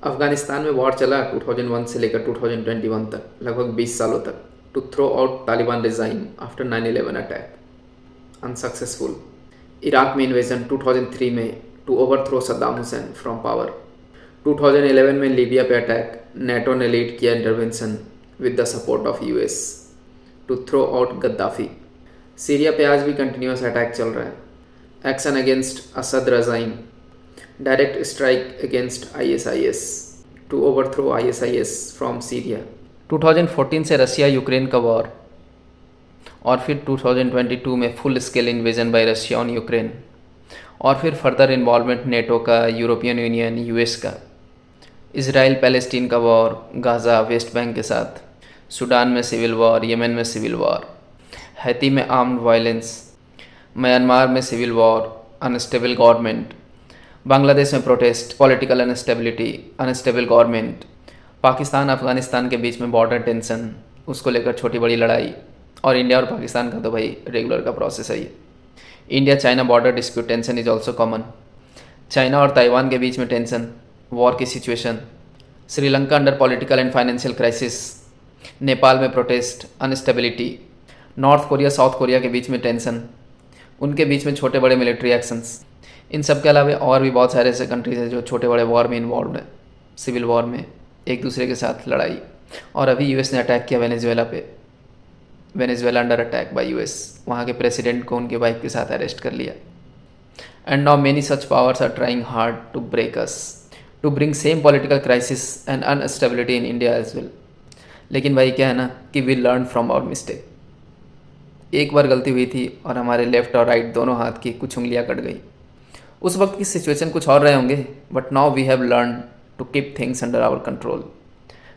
अफगानिस्तान में वॉर चला 2001 से लेकर 2021 तक, लगभग 20 सालों तक, to throw out Taliban regime after 9/11 attack, unsuccessful. Iraq में इन्वेजन 2003 में to overthrow Saddam Hussein from power. 2011 में लीबिया पे अटैक, नेटो ने लीड किया intervention with the support of US to throw out Gaddafi. Syria पे आज भी continuous attack चल रहा है। Action against Assad regime, direct strike against ISIS to overthrow ISIS from Syria. 2014 से रसिया यूक्रेन का वॉर, और फिर 2022 में full scale invasion by Russia on Ukraine, और फिर फर्दर इन्वॉल्वमेंट नेटो का, यूरोपियन यूनियन, यूएस का। इसराइल पैलेस्टीन का वॉर, गाज़ा, वेस्ट बैंक के साथ, सूडान में सिविल वॉर, यमन में सिविल वॉर, हैती में आर्म्ड वायलेंस, म्यांमार में civil war, unstable government, Bangladesh में protest, political unstability, unstable government, Pakistan Afghanistan के बीच में बॉर्डर टेंशन, उसको लेकर छोटी बड़ी लड़ाई, और इंडिया और पाकिस्तान का तो भाई रेगुलर का प्रोसेस है ये। India China border dispute tension is also common. China और ताइवान के बीच में टेंशन, वॉर की situation, Sri Lanka under political and financial crisis, Nepal में protest, unstability, North Korea South Korea के बीच में टेंशन, उनके बीच में छोटे बड़े मिलिट्री एक्शंस। इन सब के अलावा और भी बहुत सारे ऐसे कंट्रीज हैं जो छोटे बड़े वॉर में इन्वॉल्व हैं, सिविल वॉर में, एक दूसरे के साथ लड़ाई। और अभी यूएस ने अटैक किया वेनेजुएला पे, Venezuela under attack by US, वहाँ के प्रेसिडेंट को उनके वाइफ के साथ अरेस्ट कर लिया। And now many such powers are trying hard to break us, to bring same political crisis and unstability in India as well. लेकिन भाई क्या है ना कि we learn from our mistake. एक बार गलती हुई थी और हमारे लेफ्ट और राइट दोनों हाथ की कुछ उंगलियां कट गई। उस वक्त की सिचुएशन कुछ और रहे होंगे, but now we have learn to keep things under our control.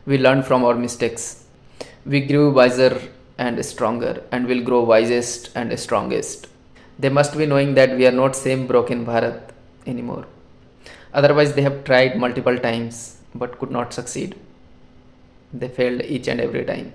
We learn from our mistakes, we grew wiser and stronger, and will grow wisest and strongest. They must be knowing that we are not same broken Bharat anymore. Otherwise they have tried multiple times but could not succeed. They failed each and every time.